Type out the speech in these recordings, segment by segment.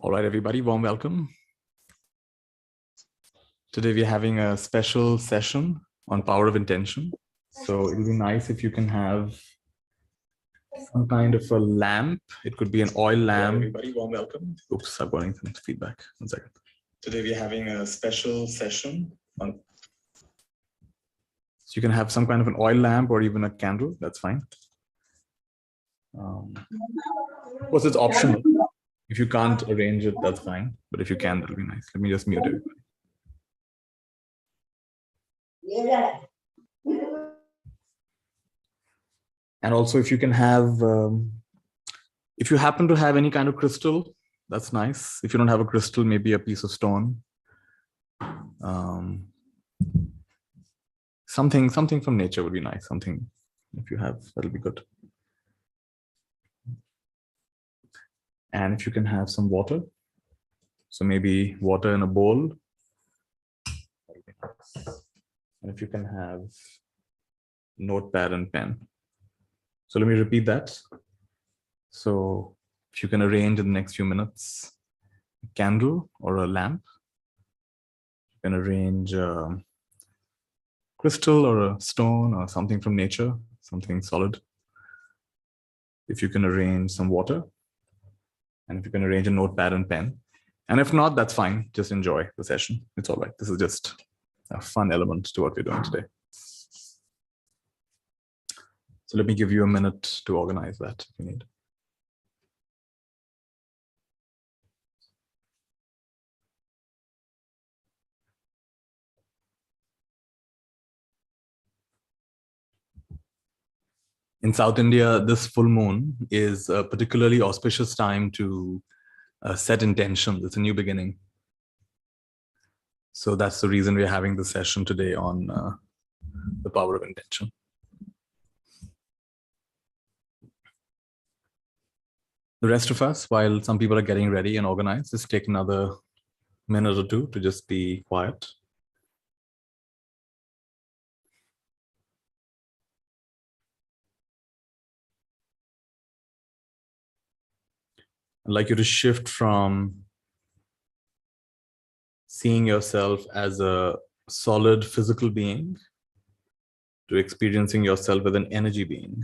All right, everybody, warm welcome. Today we're having a special session on power of intention. So it'll be nice if you can have some kind of a lamp. It could be an oil lamp. Everybody, warm welcome. Oops, I've got some feedback. 1 second. Today we're having a special session on. So you can have some kind of an oil lamp or even a candle. That's fine. Of course, it's optional. If you can't arrange it, that's fine. But if you can, that'll be nice. Let me just mute everybody. And also, if you can have, if you happen to have any kind of crystal, that's nice. If you don't have a crystal, maybe a piece of stone. Something from nature would be nice. Something, if you have, that'll be good. And if you can have some water, so maybe water in a bowl. And if you can have notepad and pen. So let me repeat that. So if you can arrange in the next few minutes, a candle or a lamp, you can arrange a crystal or a stone or something from nature, something solid. If you can arrange some water, and if you can arrange a notepad and pen. And if not, that's fine. Just enjoy the session. It's all right. This is just a fun element to what we're doing today. So let me give you a minute to organize that if you need. In South India, this full moon is a particularly auspicious time to set intentions. It's a new beginning. So that's the reason we're having this session today on the power of intention. The rest of us, while some people are getting ready and organized, just take another minute or two to just be quiet. I'd like you to shift from seeing yourself as a solid physical being to experiencing yourself as an energy being.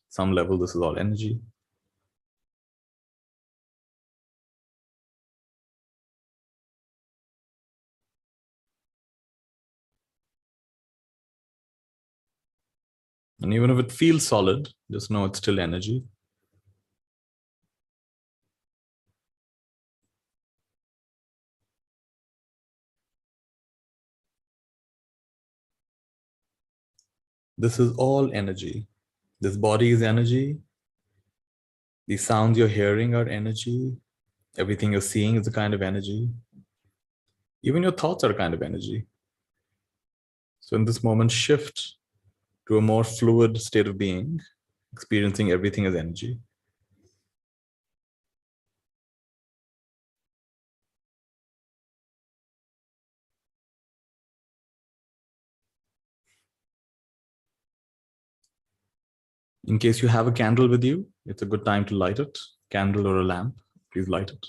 Some level, this is all energy. And even if it feels solid, just know it's still energy. This is all energy. This body is energy. The sounds you're hearing are energy. Everything you're seeing is a kind of energy. Even your thoughts are a kind of energy. So in this moment, shift to a more fluid state of being, experiencing everything as energy. In case you have a candle with you, it's a good time to light it. Candle or a lamp, please light it.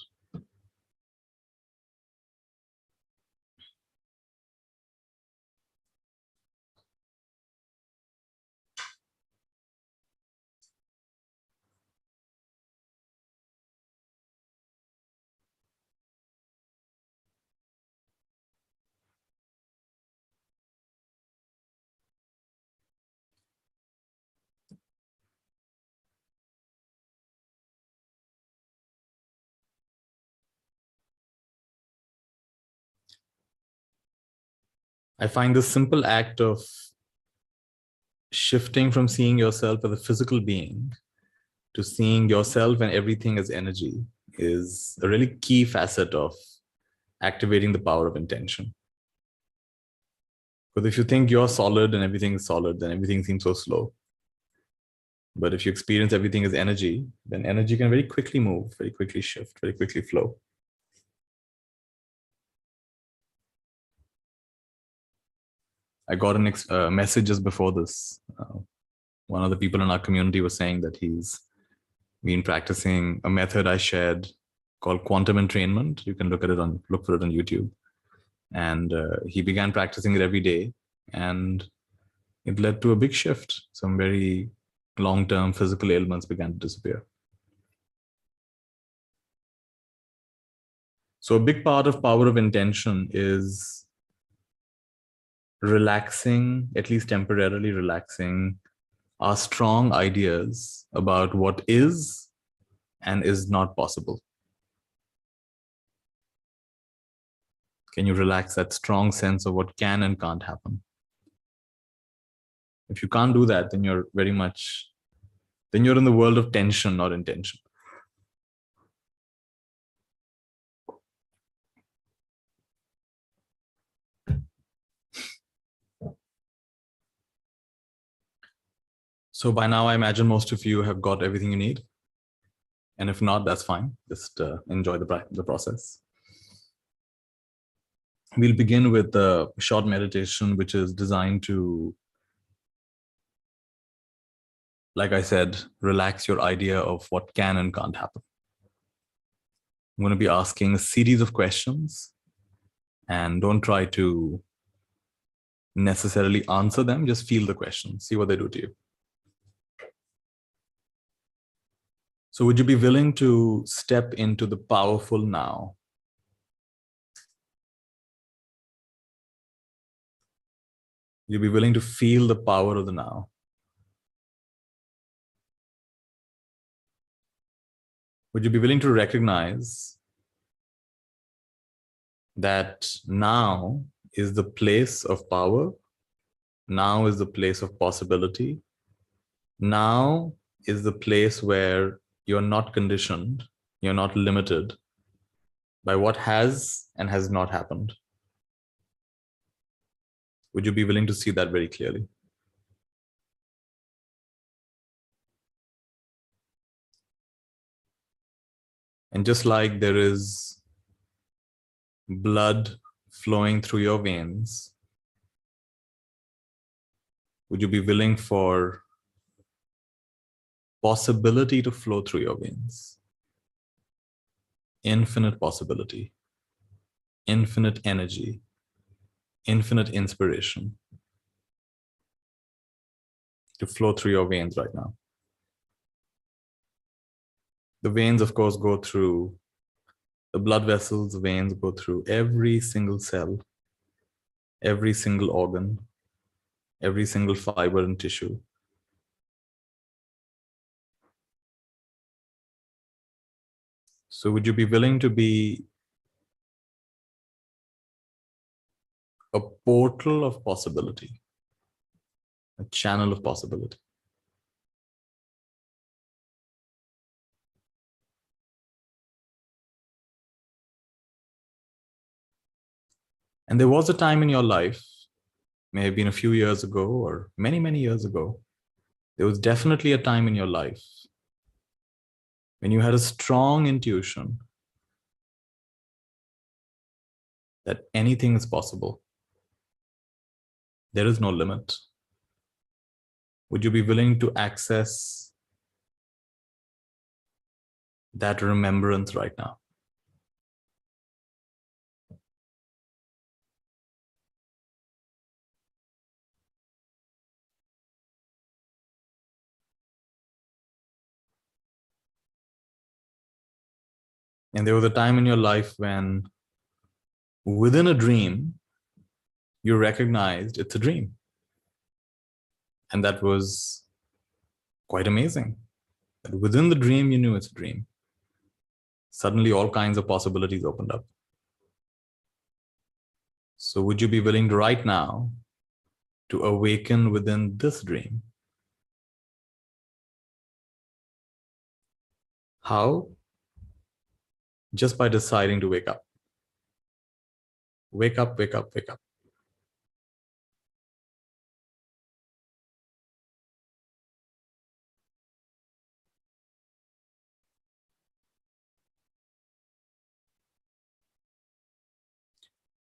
I find this simple act of shifting from seeing yourself as a physical being to seeing yourself and everything as energy is a really key facet of activating the power of intention. Because if you think you're solid and everything is solid, then everything seems so slow. But if you experience everything as energy, then energy can very quickly move, very quickly shift, very quickly flow. I got a message just before this. One of the people in our community was saying that he's been practicing a method I shared called quantum entrainment. You can look for it on YouTube. And he began practicing it every day, and it led to a big shift. Some very long-term physical ailments began to disappear. So a big part of power of intention is relaxing, at least temporarily relaxing, our strong ideas about what is and is not possible. Can you relax that strong sense of what can and can't happen? If you can't do that, then you're in the world of tension, not intention. So by now, I imagine most of you have got everything you need. And if not, that's fine. Just enjoy the process. We'll begin with a short meditation, which is designed to, like I said, relax your idea of what can and can't happen. I'm going to be asking a series of questions, and don't try to necessarily answer them. Just feel the questions, see what they do to you. So would you be willing to step into the powerful now? You'll be willing to feel the power of the now. Would you be willing to recognize that now is the place of power? Now is the place of possibility. Now is the place where you're not conditioned, you're not limited by what has and has not happened. Would you be willing to see that very clearly? And just like there is blood flowing through your veins, would you be willing for possibility to flow through your veins? Infinite possibility, infinite energy, infinite inspiration to flow through your veins right now. The veins, of course, go through the blood vessels, the veins go through every single cell, every single organ, every single fiber and tissue. So would you be willing to be a portal of possibility, a channel of possibility? And there was a time in your life, may have been a few years ago or many, many years ago, there was definitely a time in your life when you had a strong intuition that anything is possible. There is no limit. Would you be willing to access that remembrance right now? And there was a time in your life when, within a dream, you recognized it's a dream. And that was quite amazing. That within the dream, you knew it's a dream. Suddenly, all kinds of possibilities opened up. So would you be willing right now to awaken within this dream? How? Just by deciding to wake up. Wake up, wake up, wake up.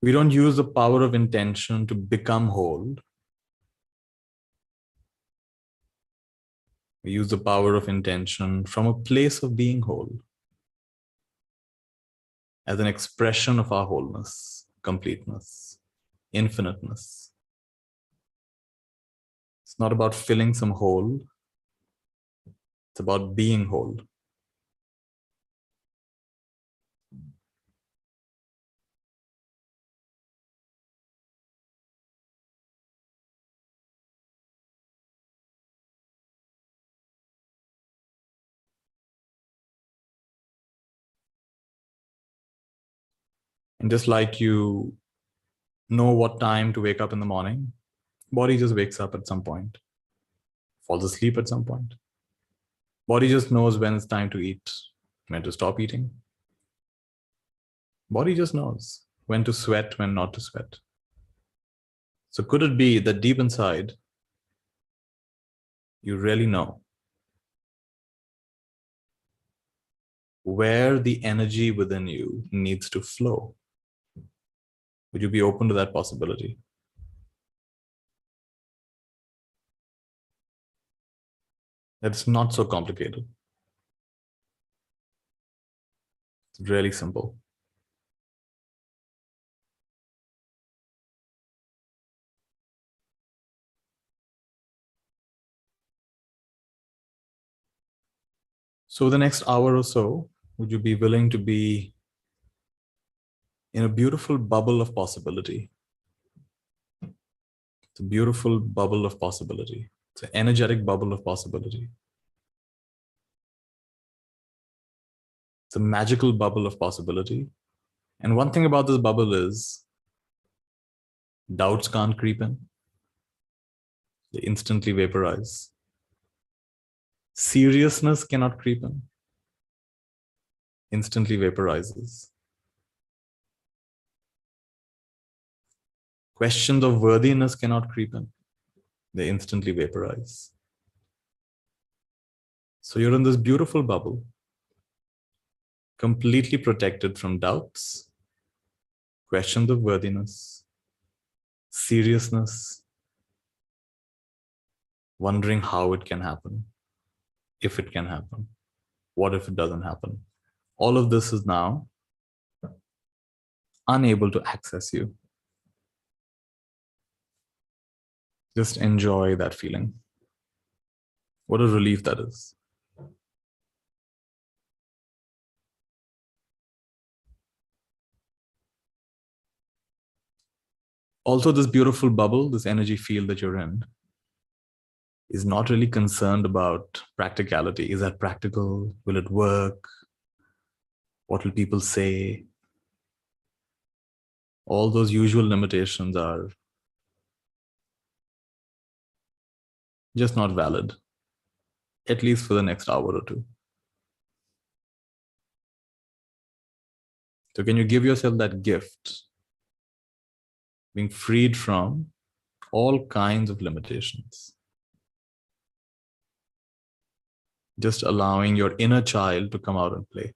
We don't use the power of intention to become whole. We use the power of intention from a place of being whole. as an expression of our wholeness, completeness, infiniteness. It's not about filling some hole. It's about being whole. And just like you know what time to wake up in the morning, body just wakes up at some point, falls asleep at some point. Body just knows when it's time to eat, when to stop eating. Body just knows when to sweat, when not to sweat. So could it be that deep inside, you really know where the energy within you needs to flow? Would you be open to that possibility? It's not so complicated. It's really simple. So the next hour or so, would you be willing to be in a beautiful bubble of possibility? It's a beautiful bubble of possibility. It's an energetic bubble of possibility. It's a magical bubble of possibility. And one thing about this bubble is doubts can't creep in. They instantly vaporize. Seriousness cannot creep in. Instantly vaporizes. Questions of worthiness cannot creep in. They instantly vaporize. So you're in this beautiful bubble, completely protected from doubts, questions of worthiness, seriousness, wondering how it can happen, if it can happen, what if it doesn't happen. All of this is now unable to access you. Just enjoy that feeling. What a relief that is. Also, this beautiful bubble, this energy field that you're in, is not really concerned about practicality. Is that practical? Will it work? What will people say? All those usual limitations are just not valid, at least for the next hour or two. So can you give yourself that gift, being freed from all kinds of limitations? Just allowing your inner child to come out and play.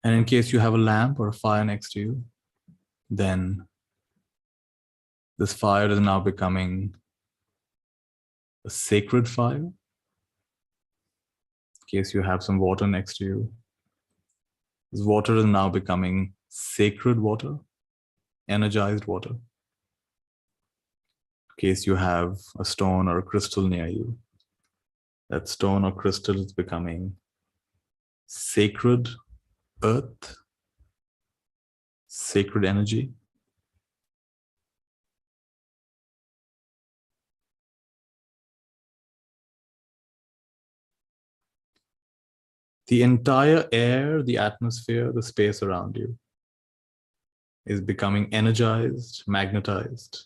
And in case you have a lamp or a fire next to you, then this fire is now becoming a sacred fire. In case you have some water next to you, this water is now becoming sacred water, energized water. In case you have a stone or a crystal near you, that stone or crystal is becoming sacred earth, sacred energy. The entire air, the atmosphere, the space around you is becoming energized, magnetized.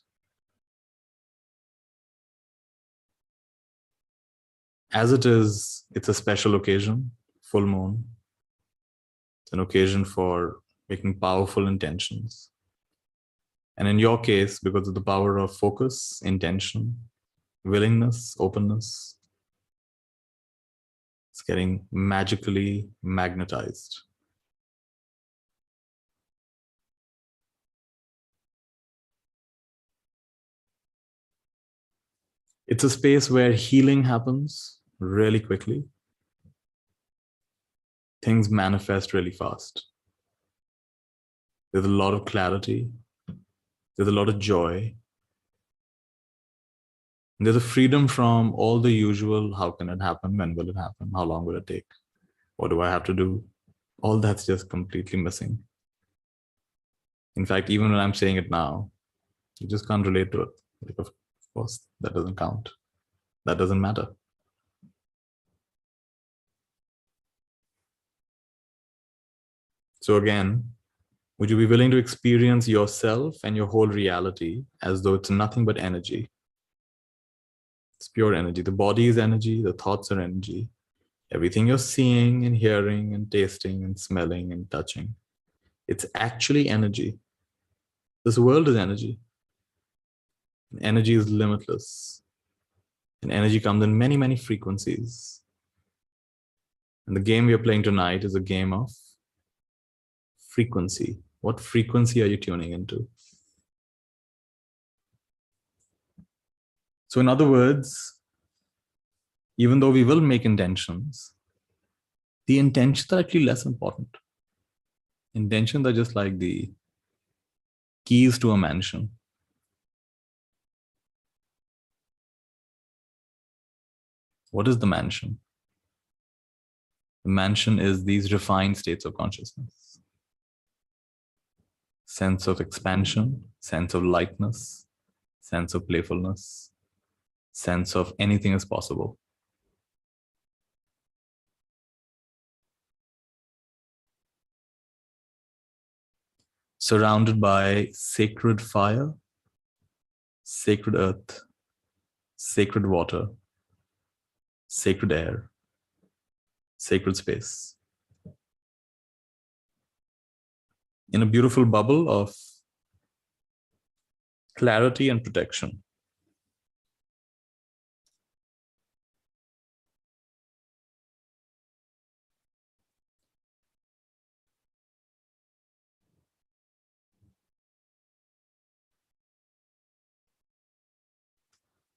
As it is, it's a special occasion, full moon. It's an occasion for making powerful intentions. And in your case, because of the power of focus, intention, willingness, openness, It's getting magically magnetized. It's a space where healing happens really quickly. Things manifest really fast. There's a lot of clarity. There's a lot of joy. There's a freedom from all the usual, how can it happen? When will it happen? How long will it take? What do I have to do? All that's just completely missing. In fact, even when I'm saying it now, you just can't relate to it. Like, of course, that doesn't count. That doesn't matter. So again, would you be willing to experience yourself and your whole reality as though it's nothing but energy? It's pure energy. The body is energy. The thoughts are energy. Everything you're seeing and hearing and tasting and smelling and touching, it's actually energy. This world is energy. Energy is limitless. And energy comes in many, many frequencies. And the game we are playing tonight is a game of frequency. What frequency are you tuning into? So in other words, even though we will make intentions, the intentions are actually less important. Intentions are just like the keys to a mansion. What is the mansion? The mansion is these refined states of consciousness. Sense of expansion, sense of lightness, sense of playfulness, sense of anything is possible. Surrounded by sacred fire, sacred earth, sacred water, sacred air, sacred space. In a beautiful bubble of clarity and protection.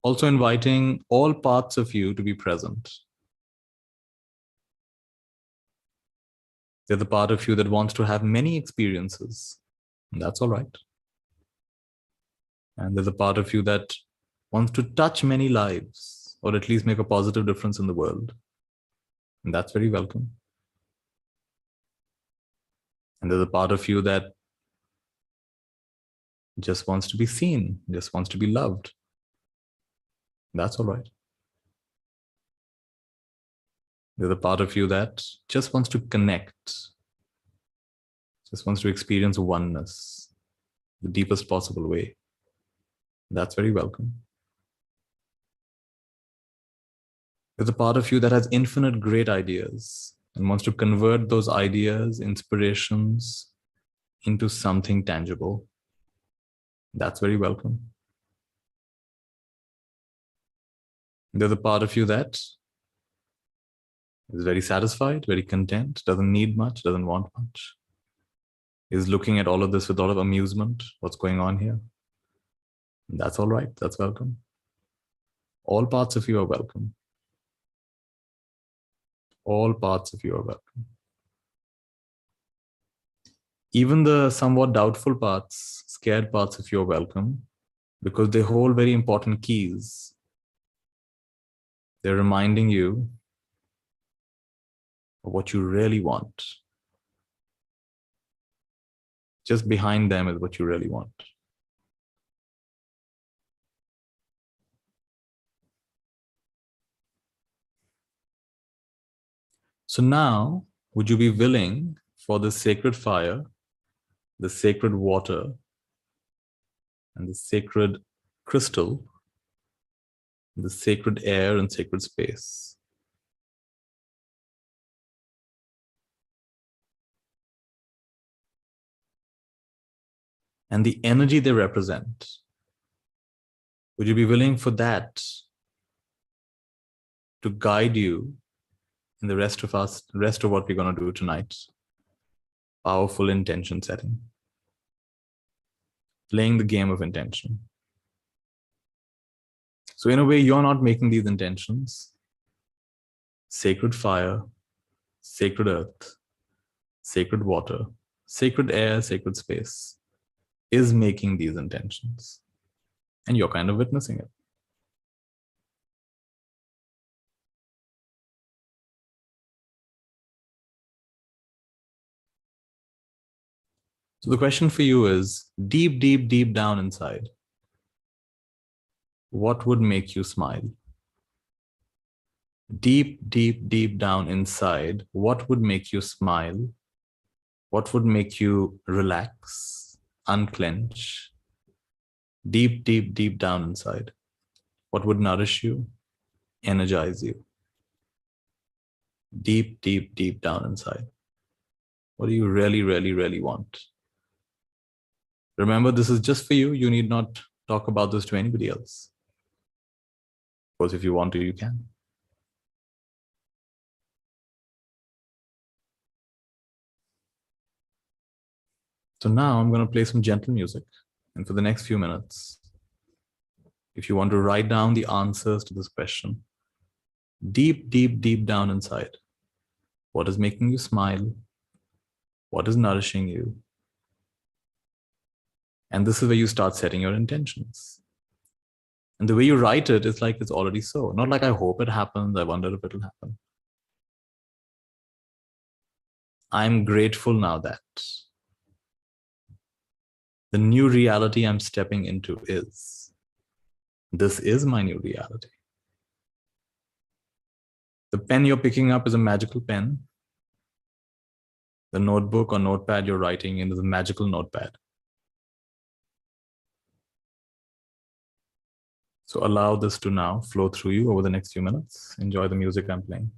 Also inviting all parts of you to be present. There's the part of you that wants to have many experiences, and that's all right. And there's a part of you that wants to touch many lives, or at least make a positive difference in the world. And that's very welcome. And there's a part of you that just wants to be seen, just wants to be loved. That's all right. There's a part of you that just wants to connect, just wants to experience oneness, the deepest possible way. That's very welcome. There's a part of you that has infinite great ideas and wants to convert those ideas, inspirations into something tangible. That's very welcome. There's a part of you that is very satisfied, very content, doesn't need much, doesn't want much, is looking at all of this with a lot of amusement. What's going on here? That's all right. That's welcome. All parts of you are welcome. All parts of you are welcome. Even the somewhat doubtful parts, scared parts of you are welcome, because they hold very important keys. They're reminding you of what you really want. Just behind them is what you really want. So now, would you be willing for the sacred fire, the sacred water, and the sacred crystal, the sacred air and sacred space, and the energy they represent, would you be willing for that to guide you in the rest of what we're going to do tonight. Powerful intention setting. Playing the game of intention. So in a way, you're not making these intentions. Sacred fire, sacred earth, sacred water, sacred air, sacred space is making these intentions. And you're kind of witnessing it. So the question for you is, deep, deep, deep down inside, what would make you smile? Deep, deep, deep down inside, what would make you smile? What would make you relax, unclench? Deep, deep, deep down inside, what would nourish you, energize you? Deep, deep, deep down inside, what do you really, really, really want? Remember, this is just for you. You need not talk about this to anybody else. Of course, if you want to, you can. So now I'm going to play some gentle music. And for the next few minutes, if you want to write down the answers to this question, deep, deep, deep down inside, what is making you smile? What is nourishing you? And this is where you start setting your intentions. And the way you write it is like it's already so. Not like I hope it happens, I wonder if it'll happen. I'm grateful now that the new reality I'm stepping into is, this is my new reality. The pen you're picking up is a magical pen. The notebook or notepad you're writing in is a magical notepad. So allow this to now flow through you over the next few minutes. Enjoy the music I'm playing.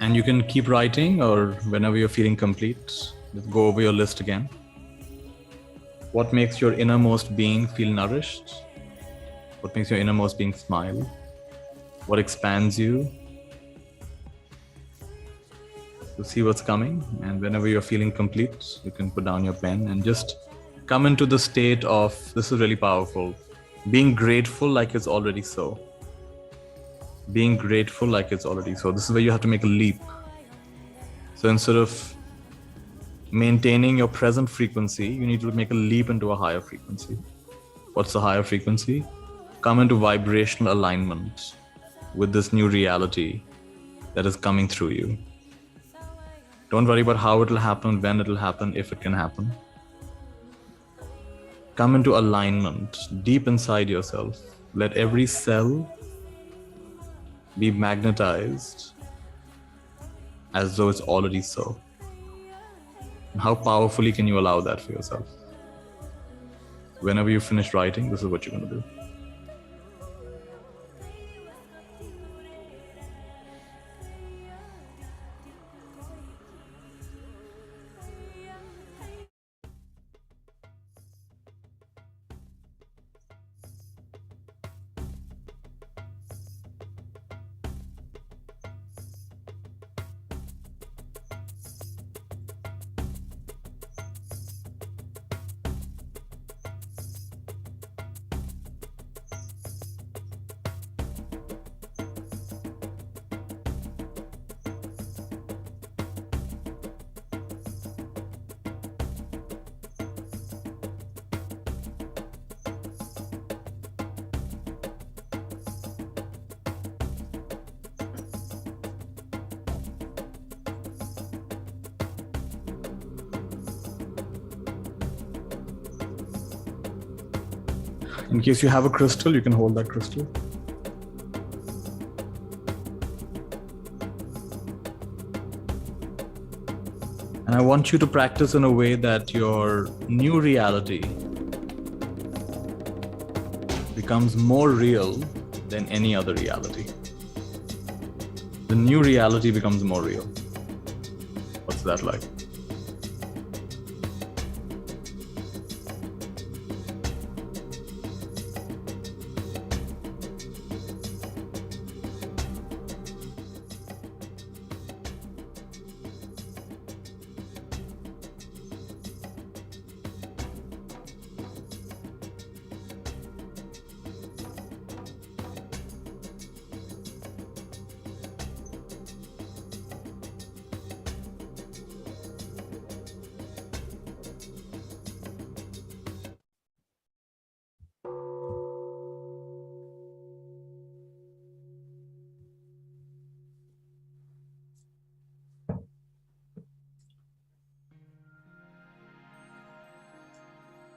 And you can keep writing, or whenever you're feeling complete, just go over your list again. What makes your innermost being feel nourished? What makes your innermost being smile? What expands you? So see what's coming, and whenever you're feeling complete, you can put down your pen and just come into the state of, this is really powerful, being grateful like it's already so. Being grateful like it's already so. This is where you have to make a leap. So instead of maintaining your present frequency, you need to make a leap into a higher frequency. What's the higher frequency? Come into vibrational alignment with this new reality that is coming through you. Don't worry about how it will happen, when it will happen, if it can happen. Come into alignment deep inside yourself. Let every cell be magnetized as though it's already so. And how powerfully can you allow that for yourself? Whenever you finish writing, this is what you're going to do. In case you have a crystal, you can hold that crystal. And I want you to practice in a way that your new reality becomes more real than any other reality. The new reality becomes more real. What's that like?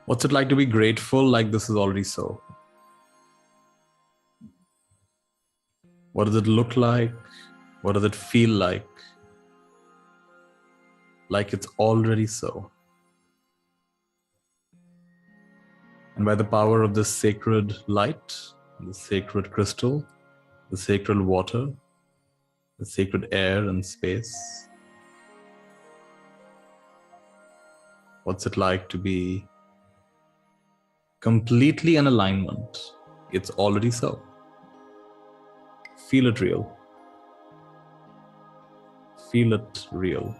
What's it like to be grateful like this is already so? What does it look like? What does it feel like? Like it's already so. And by the power of this sacred light, the sacred crystal, the sacred water, the sacred air and space, what's it like to be completely in alignment? It's already so. Feel it real. Feel it real.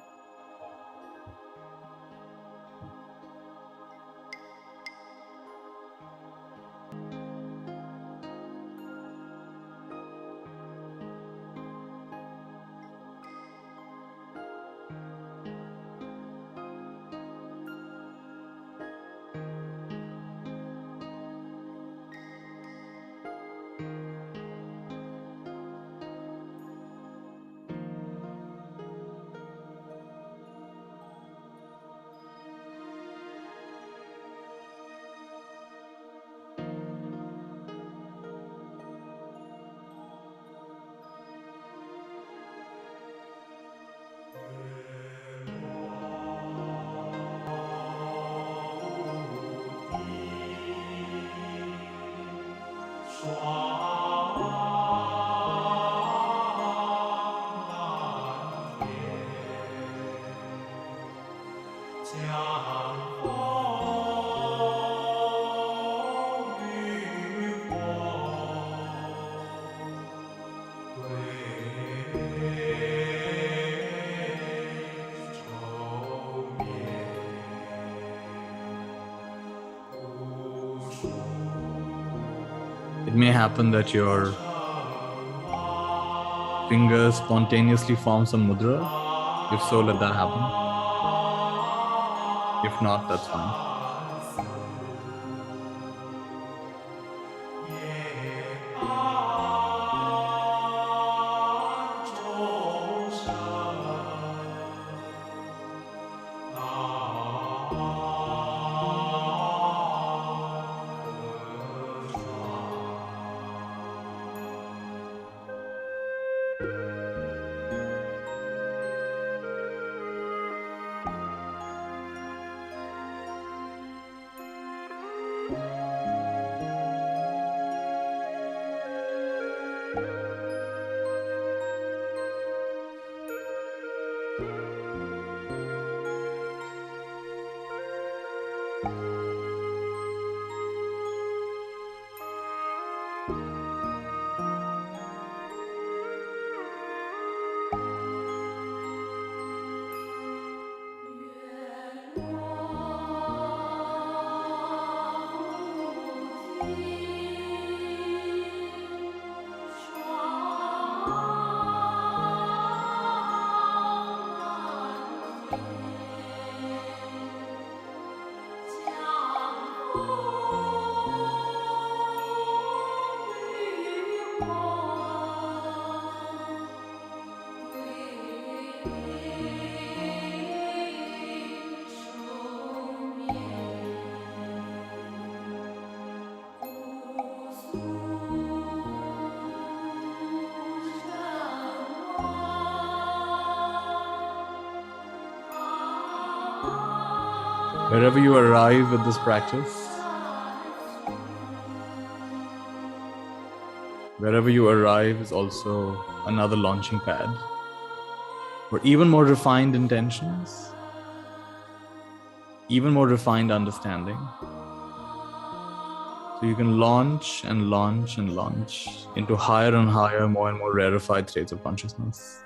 It may happen that your fingers spontaneously form some mudra. If so, let that happen. If not, that's fine. Wherever you arrive with this practice, wherever you arrive is also another launching pad for even more refined intentions, even more refined understanding. So you can launch and launch and launch into higher and higher, more and more rarefied states of consciousness.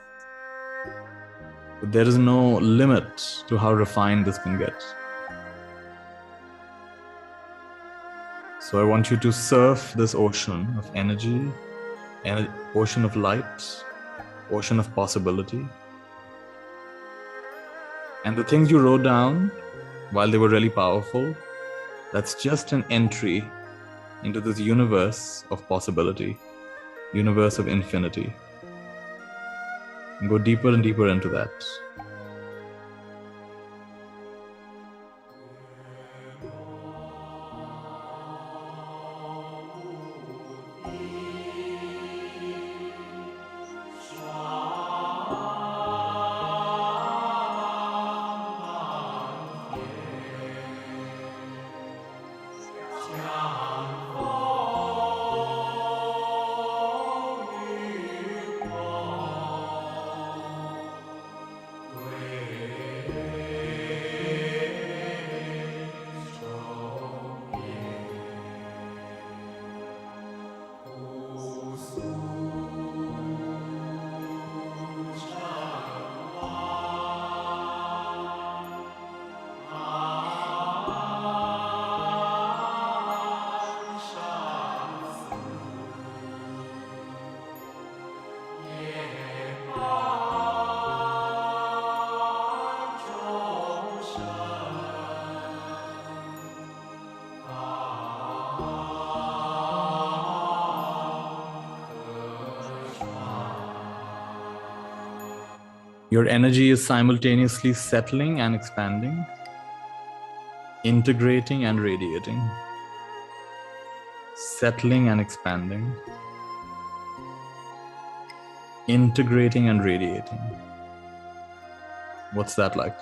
But there is no limit to how refined this can get. So I want you to surf this ocean of energy, ocean of light, ocean of possibility. And the things you wrote down, while they were really powerful, that's just an entry into this universe of possibility, universe of infinity. And go deeper and deeper into that. Your energy is simultaneously settling and expanding, integrating and radiating, settling and expanding, integrating and radiating. What's that like?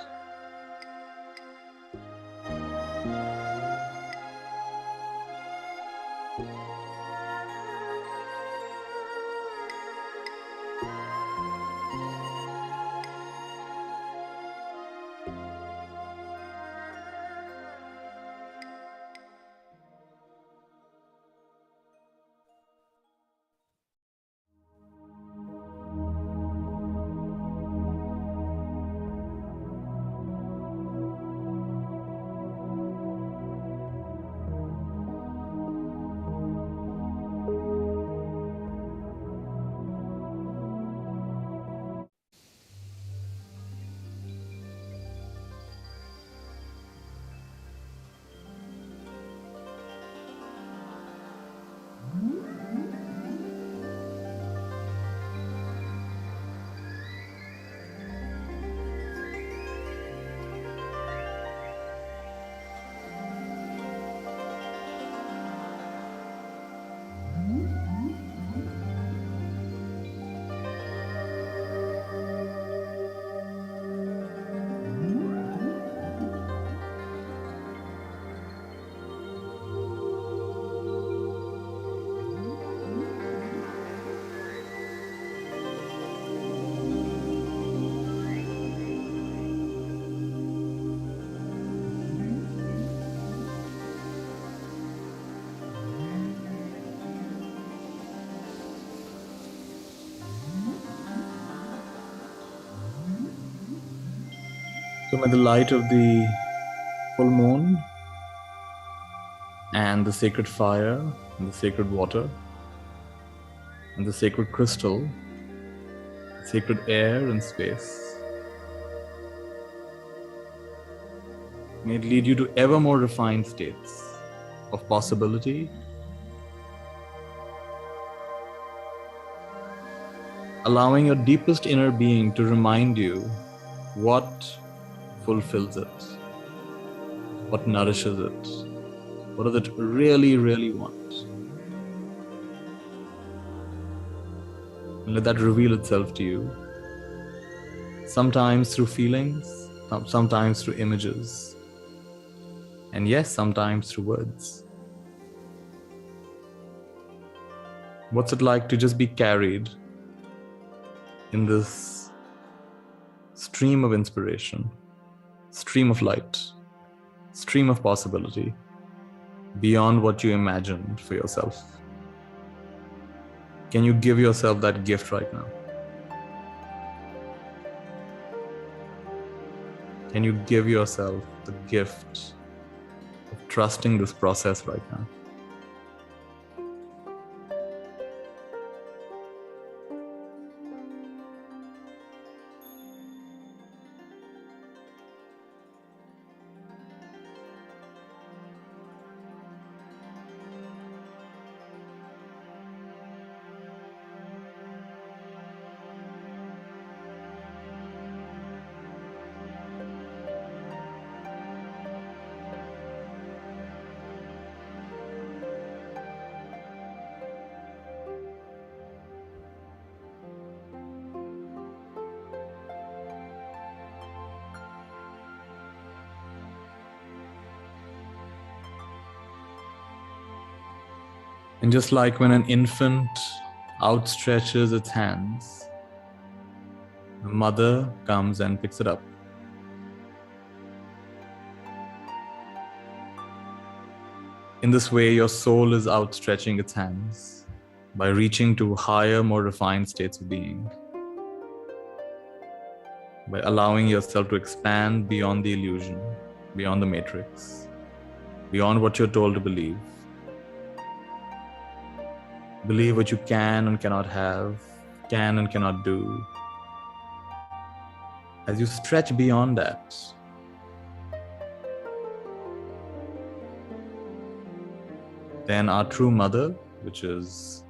So may the light of the full moon and the sacred fire and the sacred water and the sacred crystal, sacred air and space, may it lead you to ever more refined states of possibility, allowing your deepest inner being to remind you what fulfills it, what nourishes it, what does it really, really want. And let that reveal itself to you, sometimes through feelings, sometimes through images, and yes, sometimes through words. What's it like to just be carried in this stream of inspiration, stream of light, stream of possibility, beyond what you imagined for yourself? Can you give yourself that gift right now? Can you give yourself the gift of trusting this process right now? And just like when an infant outstretches its hands, the mother comes and picks it up. In this way, your soul is outstretching its hands by reaching to higher, more refined states of being, by allowing yourself to expand beyond the illusion, beyond the matrix, beyond what you're told to believe. Believe what you can and cannot have, can and cannot do. As you stretch beyond that, then our true mother, which is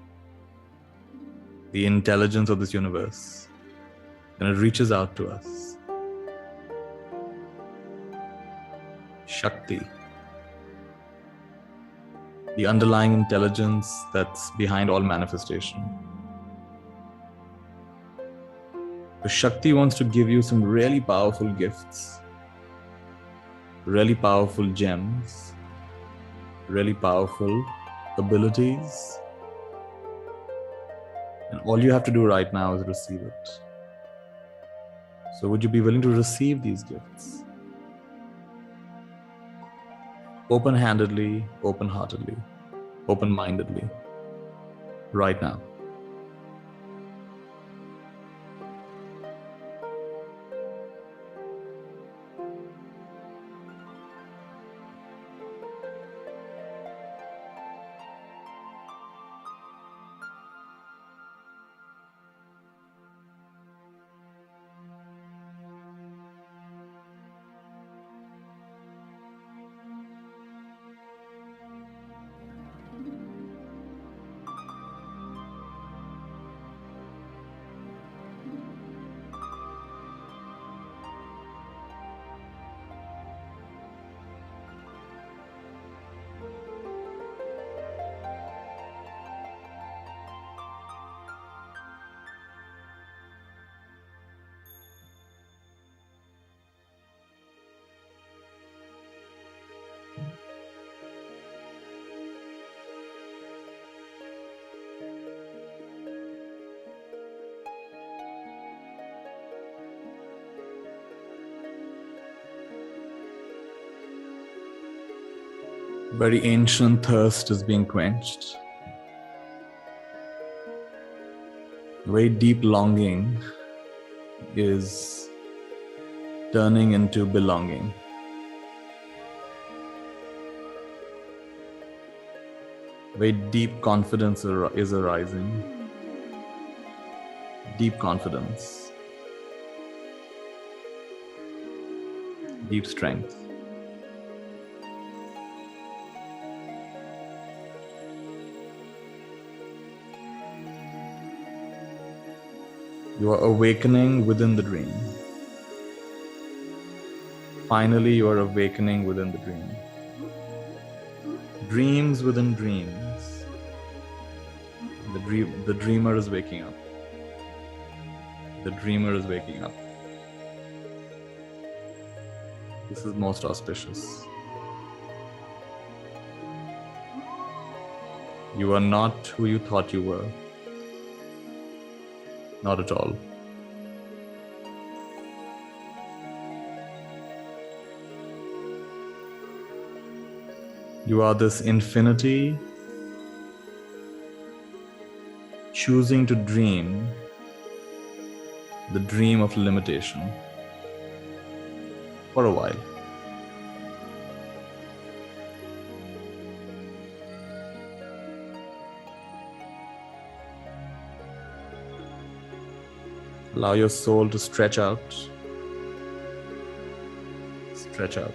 the intelligence of this universe, then it reaches out to us. Shakti, the underlying intelligence that's behind all manifestation. So Shakti wants to give you some really powerful gifts, really powerful gems, really powerful abilities. And all you have to do right now is receive it. So would you be willing to receive these gifts? Open-handedly, open-heartedly, open-mindedly, right now. Very ancient thirst is being quenched. Very deep longing is turning into belonging. Very deep confidence is arising. Deep confidence. Deep strength. You are awakening within the dream. Finally, you are awakening within the dream. Dreams within dreams. The dreamer is waking up. The dreamer is waking up. This is most auspicious. You are not who you thought you were. Not at all. You are this infinity choosing to dream the dream of limitation for a while. Allow your soul to stretch out. Stretch out.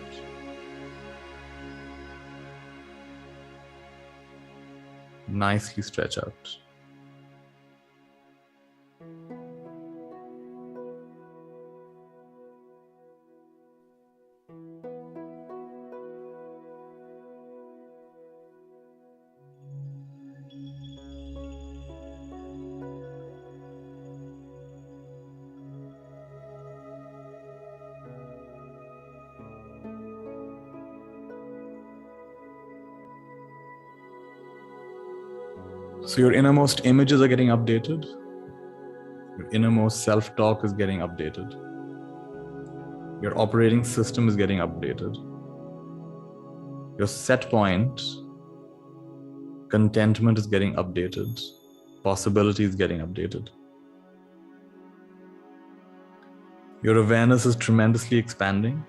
Nicely stretch out. So your innermost images are getting updated. Your innermost self-talk is getting updated. Your operating system is getting updated. Your set point, contentment is getting updated. Possibility is getting updated. Your awareness is tremendously expanding.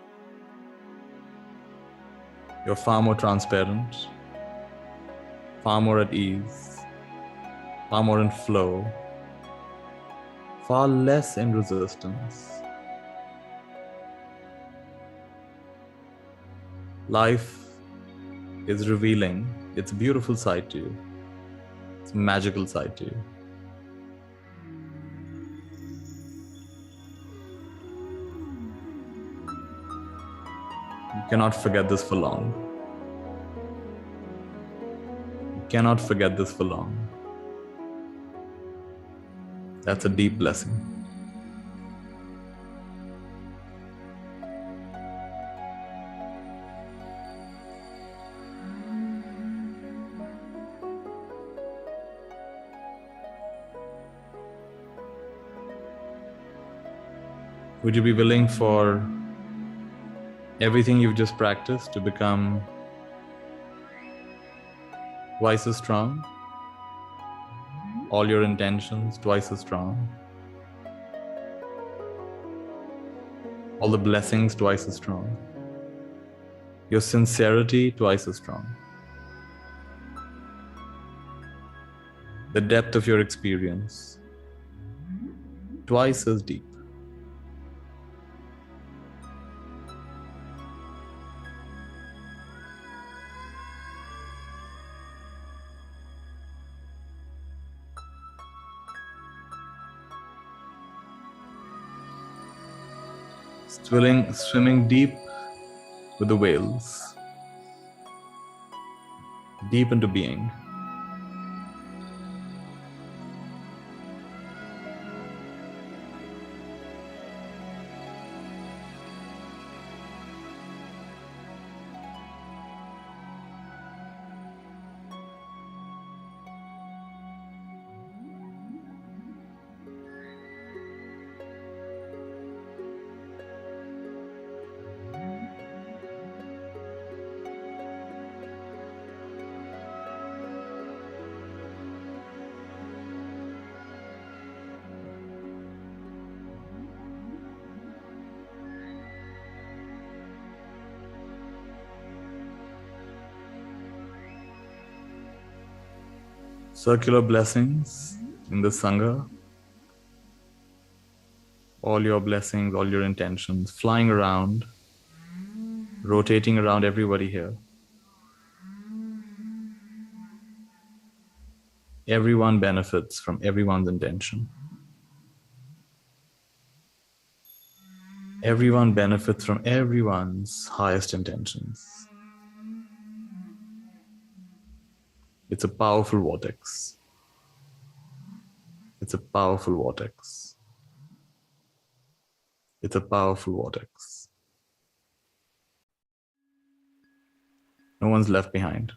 You're far more transparent, far more at ease, far more in flow, far less in resistance. Life is revealing its beautiful side to you, its magical side to you. You cannot forget this for long. You cannot forget this for long. That's a deep blessing. Would you be willing for everything you've just practiced to become twice as strong? All your intentions twice as strong. All the blessings twice as strong. Your sincerity twice as strong. The depth of your experience twice as deep. Swimming deep with the whales, deep into being. Circular blessings in the Sangha. All your blessings, all your intentions flying around, rotating around everybody here. Everyone benefits from everyone's intention. Everyone benefits from everyone's highest intentions. It's a powerful vortex. It's a powerful vortex. It's a powerful vortex. No one's left behind.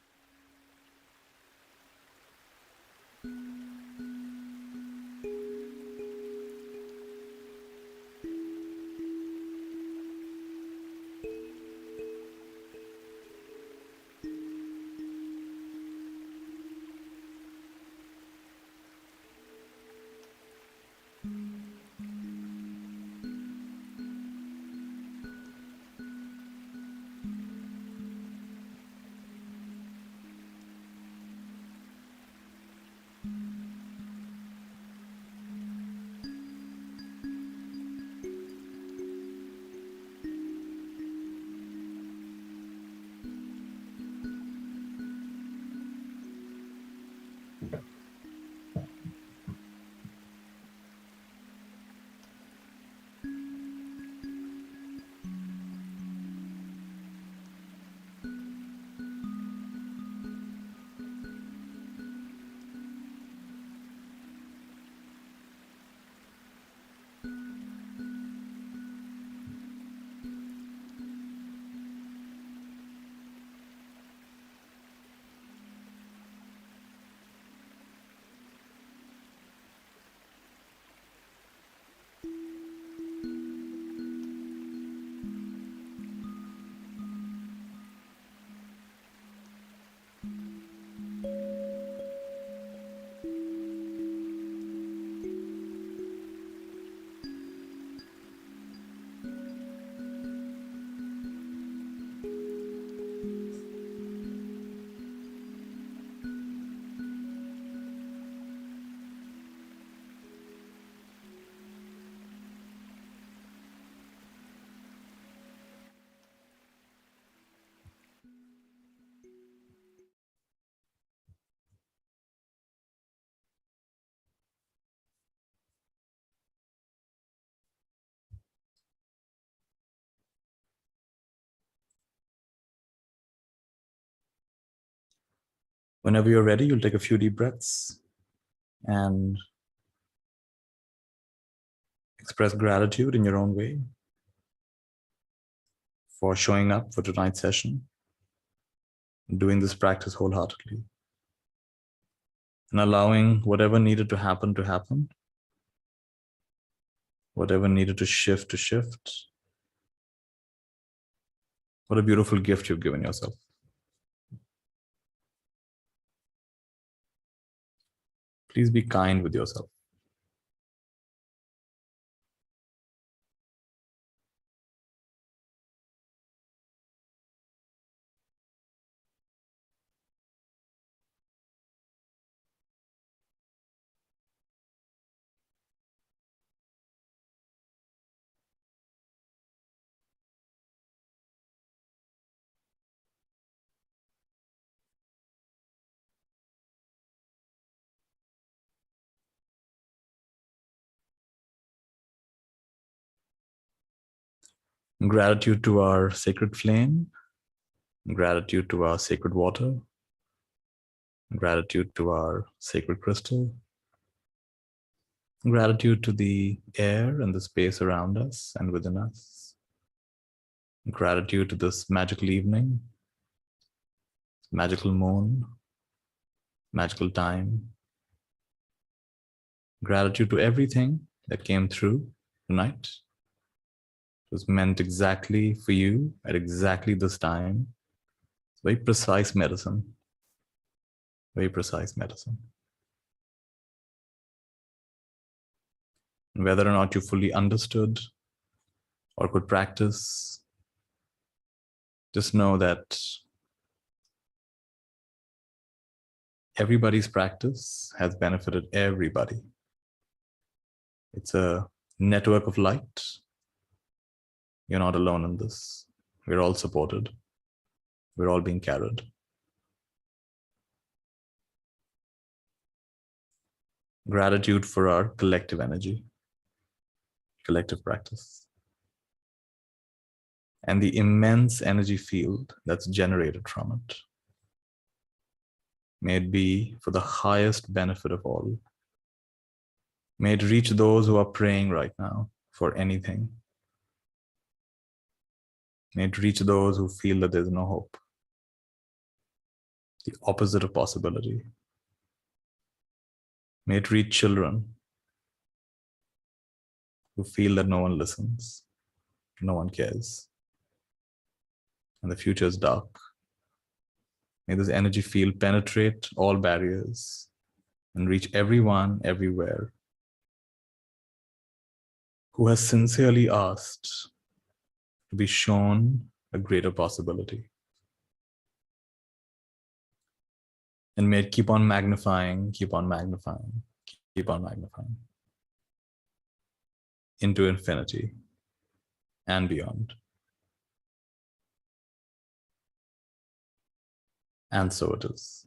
Whenever you're ready, you'll take a few deep breaths and express gratitude in your own way for showing up for tonight's session, doing this practice wholeheartedly, and allowing whatever needed to happen, whatever needed to shift. What a beautiful gift you've given yourself. Please be kind with yourself. Gratitude to our sacred flame, gratitude to our sacred water, gratitude to our sacred crystal, gratitude to the air and the space around us and within us, gratitude to this magical evening, magical moon, magical time, gratitude to everything that came through tonight. It was meant exactly for you at exactly this time. It's very precise medicine. Very precise medicine. And whether or not you fully understood or could practice, just know that everybody's practice has benefited everybody. It's a network of light. You're not alone in this. We're all supported. We're all being carried. Gratitude for our collective energy, collective practice, and the immense energy field that's generated from it. May it be for the highest benefit of all. May it reach those who are praying right now for anything. May it reach those who feel that there's no hope. The opposite of possibility. May it reach children who feel that no one listens, no one cares, and the future is dark. May this energy field penetrate all barriers and reach everyone, everywhere, who has sincerely asked to be shown a greater possibility. And may it keep on magnifying, keep on magnifying, keep on magnifying into infinity and beyond. And so it is.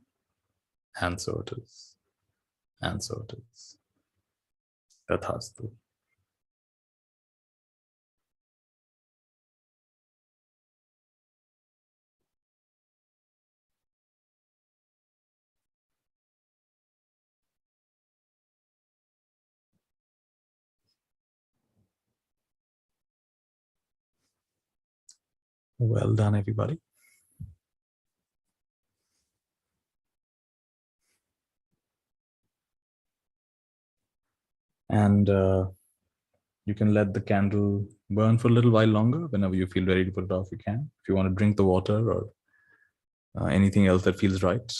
And so it is. And so it is. Tathastu. Well done, everybody. And you can let the candle burn for a little while longer. Whenever you feel ready to put it off, you can. If you want to drink the water or anything else that feels right,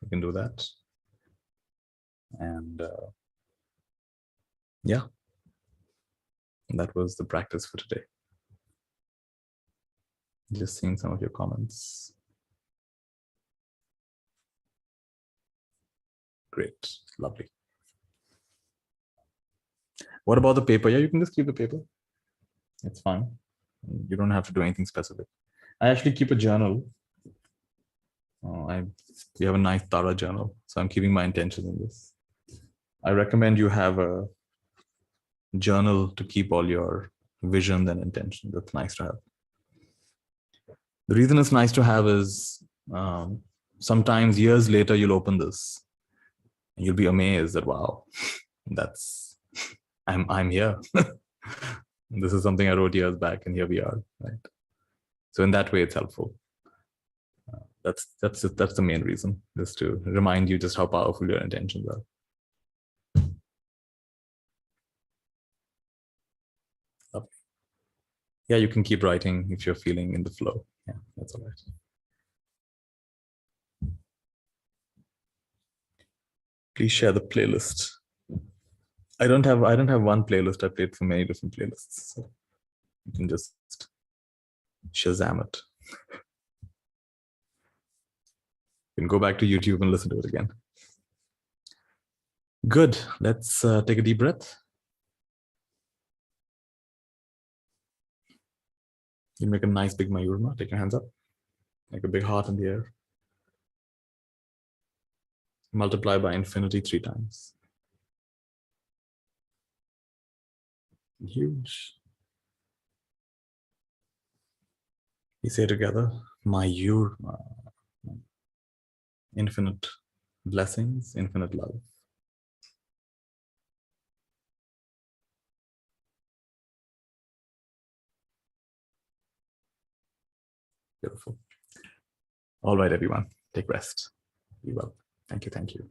you can do that. And yeah, that was the practice for today. Just seeing some of your comments. Great, lovely. What about the paper? Yeah, you can just keep the paper. It's fine. You don't have to do anything specific. I actually keep a journal. We have a nice Tara journal, so I'm keeping my intentions in this. I recommend you have a journal to keep all your visions and intentions. That's nice to have. The reason it's nice to have is sometimes years later you'll open this and you'll be amazed that wow, that's I'm here. This is something I wrote years back, and here we are, right? So in that way, it's helpful. That's the main reason, just to remind you just how powerful your intentions are. Lovely. Yeah, you can keep writing if you're feeling in the flow. Yeah, that's all right. Please share the playlist. I don't have one playlist. I played for many different playlists, so you can just Shazam it. You can go back to YouTube and listen to it again. Good. Let's take a deep breath. You make a nice big Mayurma. Take your hands up. Make a big heart in the air. Multiply by infinity 3 times. Huge. We say together, Mayurma. Infinite blessings, infinite love. Beautiful. All right, everyone. Take rest. Be well. Thank you. Thank you.